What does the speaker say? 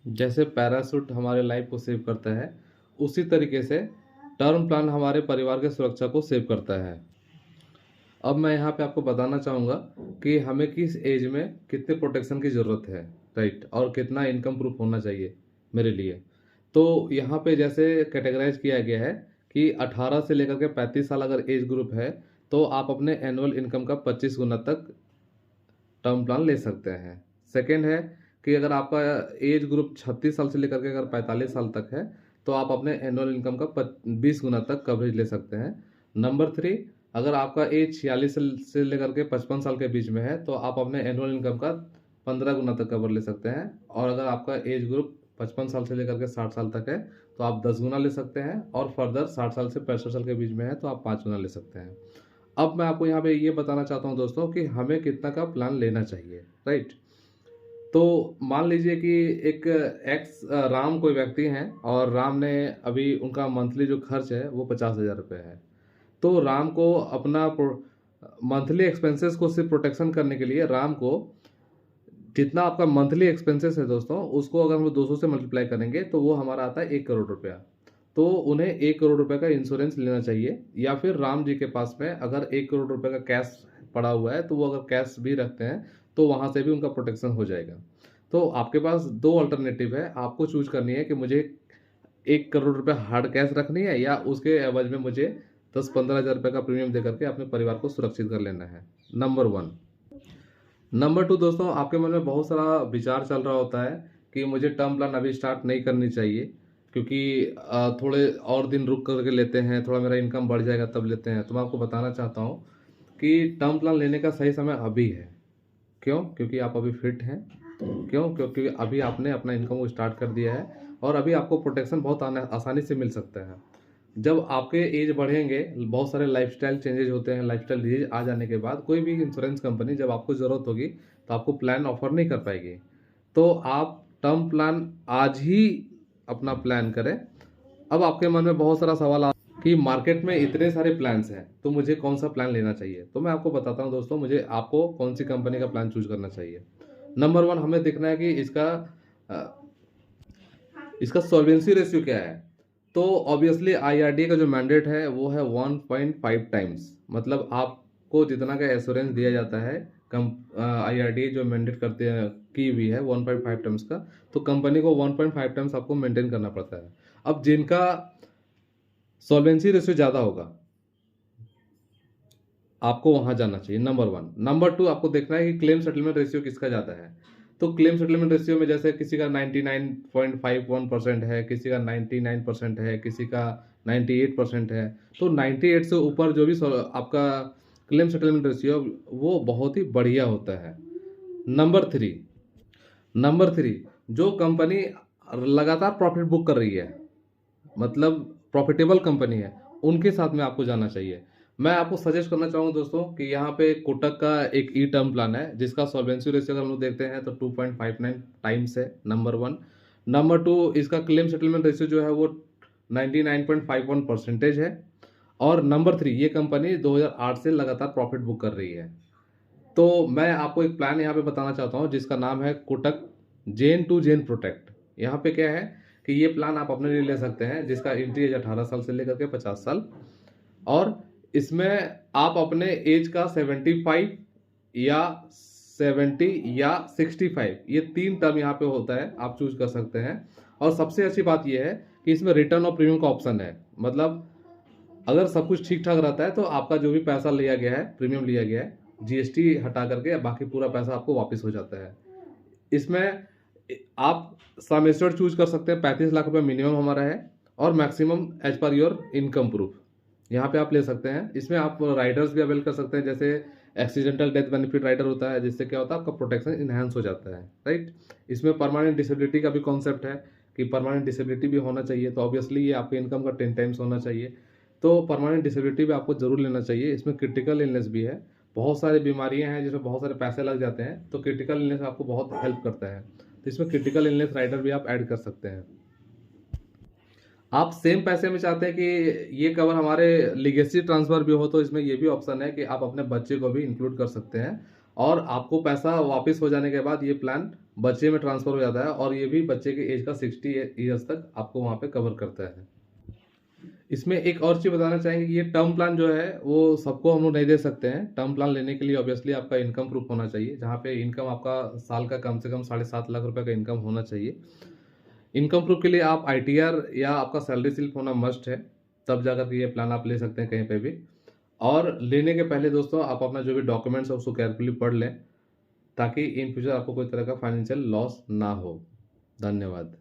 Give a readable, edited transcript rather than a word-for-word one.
जैसे पैराशूट हमारे लाइफ को सेव करता है, उसी तरीके से टर्म प्लान हमारे परिवार की सुरक्षा को सेव करता है। अब मैं यहाँ पे आपको बताना चाहूँगा कि हमें किस एज में कितने प्रोटेक्शन की ज़रूरत है, राइट, और कितना इनकम प्रूफ होना चाहिए मेरे लिए। तो यहाँ पे जैसे कैटेगराइज किया गया है कि 18 से लेकर के 35 साल अगर एज ग्रुप है, तो आप अपने एनुअल इनकम का 25 गुना तक टर्म प्लान ले सकते हैं। सेकेंड है कि अगर आपका एज ग्रुप 36 साल से लेकर के अगर 45 साल तक है, तो आप अपने एनुअल इनकम का 20 गुना तक कवरेज ले सकते हैं। नंबर थ्री, अगर आपका एज 46 से लेकर के 55 साल के बीच में है, तो आप अपने एनुअल इनकम का 15 गुना तक कवर ले सकते हैं। और अगर आपका एज ग्रुप 55 साल से लेकर के 60 साल तक है, तो आप 10 गुना ले सकते हैं। और फर्दर 60 साल से 65 साल के बीच में है, तो आप 5 गुना ले सकते हैं। अब मैं आपको यहाँ पे ये बताना चाहता हूँ दोस्तों कि हमें कितना का प्लान लेना चाहिए, राइट। तो मान लीजिए कि एक एक्स राम कोई व्यक्ति हैं, और राम ने अभी उनका मंथली जो खर्च है वो 50,000 रुपये है। तो राम को अपना मंथली एक्सपेंसेस को सिर्फ प्रोटेक्शन करने के लिए राम को जितना आपका मंथली एक्सपेंसेस है दोस्तों, उसको अगर हम 200 से मल्टीप्लाई करेंगे तो वो हमारा आता है 1 करोड़ रुपया। तो उन्हें 1 करोड़ रुपए का इंश्योरेंस लेना चाहिए, या फिर राम जी के पास में अगर 1 करोड़ रुपए का कैश पड़ा हुआ है, तो वो अगर कैश भी रखते हैं तो वहाँ से भी उनका प्रोटेक्शन हो जाएगा। तो आपके पास दो अल्टरनेटिव है, आपको चूज करनी है कि मुझे 1 करोड़ रुपए हार्ड कैश रखनी है, या उसके एवज में मुझे 10-15 हज़ार रुपये का प्रीमियम दे करके अपने परिवार को सुरक्षित कर लेना है। Number one. नंबर टू दोस्तों, आपके मन में बहुत सारा विचार चल रहा होता है कि मुझे टर्म प्लान अभी स्टार्ट नहीं करनी चाहिए, क्योंकि थोड़े और दिन रुक करके लेते हैं, थोड़ा मेरा इनकम बढ़ जाएगा तब लेते हैं। तो मैं आपको बताना चाहता हूँ कि टर्म प्लान लेने का सही समय अभी है। क्यों? क्योंकि आप अभी फिट हैं। क्यों? क्योंकि अभी आपने अपना इनकम को स्टार्ट कर दिया है, और अभी आपको प्रोटेक्शन बहुत आसानी से मिल सकता है। जब आपके एज बढ़ेंगे, बहुत सारे लाइफस्टाइल चेंजेज होते हैं, लाइफस्टाइल डिजीज आ जाने के बाद कोई भी इंश्योरेंस कंपनी जब आपको ज़रूरत होगी तो आपको प्लान ऑफर नहीं कर पाएगी। तो आप टर्म प्लान आज ही अपना प्लान करें। अब आपके मन में बहुत सारा सवाल कि मार्केट में इतने सारे प्लान्स हैं, तो मुझे कौन सा प्लान लेना चाहिए। तो मैं आपको बताता हूँ दोस्तों, मुझे आपको कौन सी कंपनी का प्लान चूज करना चाहिए। नंबर वन, हमें देखना है कि इसका सॉल्वेंसी रेशियो क्या है। तो ऑब्वियसली आईआरडीए का जो मैंडेट है वो है 1.5 टाइम्स। मतलब आपको जितना का एश्योरेंस दिया जाता है, कम आईआरडीए जो मैंडेट करते हैं की हुई है 1.5 टाइम्स का, तो कंपनी को 1.5 टाइम्स आपको मेंटेन करना पड़ता है। अब जिनका सॉल्वेंसी रेशियो ज़्यादा होगा, आपको वहां जाना चाहिए, नंबर वन। नंबर टू, आपको देखना है कि क्लेम सेटलमेंट रेशियो किसका ज़्यादा है। तो क्लेम सेटलमेंट रेशियो में जैसे किसी का 99.51% है, किसी का 99% है, किसी का 98% है। तो 98 से ऊपर जो भी आपका क्लेम सेटलमेंट रेशियो, वो बहुत ही बढ़िया होता है। नंबर थ्री, जो कंपनी लगातार प्रॉफिट बुक कर रही है, मतलब प्रॉफिटेबल कंपनी है, उनके साथ में आपको जाना चाहिए। मैं आपको सजेस्ट करना चाहूँगा दोस्तों कि यहाँ पे कोटक का एक ई टर्म प्लान है, जिसका सॉल्वेंसी रेशियो अगर हम लोग देखते हैं तो 2.59 टाइम्स है, नंबर वन। नंबर टू, इसका क्लेम सेटलमेंट रेशियो जो है वो 99.51% है। और नंबर थ्री, ये कंपनी 2008 से लगातार प्रॉफिट बुक कर रही है। तो मैं आपको एक प्लान यहाँ पे बताना चाहता हूँ जिसका नाम है कोटक जेन टू जेन प्रोटेक्ट। यहाँ पे क्या है कि ये प्लान आप अपने लिए ले सकते हैं, जिसका एंट्री एज 18 साल से लेकर के 50 साल। और इसमें आप अपने एज का 75 या 70 या 65, ये तीन टर्म यहाँ पे होता है, आप चूज कर सकते हैं। और सबसे अच्छी बात यह है कि इसमें रिटर्न ऑफ प्रीमियम का ऑप्शन है। मतलब अगर सब कुछ ठीक ठाक रहता है तो आपका जो भी पैसा लिया गया है, प्रीमियम लिया गया है, जीएसटी हटा करके बाकी पूरा पैसा आपको वापस हो जाता है। इसमें आप सम एश्योर्ड चूज कर सकते हैं, 35 लाख रुपए मिनिमम हमारा है, और maximum age per your income proof यहाँ पे आप ले सकते हैं। इसमें आप राइडर्स भी अवेल कर सकते हैं, जैसे एक्सीडेंटल डेथ बेनिफिट राइडर होता है, जिससे क्या होता है आपका प्रोटेक्शन इनहेंस हो जाता है, राइट। इसमें परमानेंट डिसेबिलिटी का भी कॉन्सेप्ट है कि परमानेंट डिसेबिलिटी भी होना चाहिए, तो ऑब्वियसली ये आपके इनकम का 10 टाइम्स होना चाहिए। तो परमानेंट डिसेबिलिटी भी आपको जरूर लेना चाहिए। इसमें क्रिटिकल इलनेस भी है, बहुत सारी बीमारियां हैं जिसमें बहुत सारे पैसे लग जाते हैं, तो क्रिटिकल इलनेस आपको बहुत हेल्प करता है। तो इसमें क्रिटिकल इलनेस राइडर भी आप ऐड कर सकते हैं। आप सेम पैसे में चाहते हैं कि ये कवर हमारे लीगेसी ट्रांसफर भी हो, तो इसमें ये भी ऑप्शन है कि आप अपने बच्चे को भी इंक्लूड कर सकते हैं। और आपको पैसा वापस हो जाने के बाद ये प्लान बच्चे में ट्रांसफ़र हो जाता है और ये भी बच्चे के एज का 60 ईयर्स तक आपको वहाँ पे कवर करता है। इसमें एक और चीज़ बताना चाहेंगे कि ये टर्म प्लान जो है वो सबको हम लोग नहीं दे सकते हैं। टर्म प्लान लेने के लिए ऑब्वियसली आपका इनकम प्रूफ होना चाहिए, जहाँ पे इनकम आपका साल का कम से कम 7.5 लाख रुपए का इनकम होना चाहिए। इनकम प्रूफ के लिए आप आईटीआर या आपका सैलरी स्लिप होना मस्ट है, तब जाकर के ये प्लान आप ले सकते हैं कहीं पे भी। और लेने के पहले दोस्तों आप अपना जो भी डॉक्यूमेंट्स है उसको केयरफुली पढ़ लें, ताकि इन फ्यूचर आपको कोई तरह का फाइनेंशियल लॉस ना हो। धन्यवाद।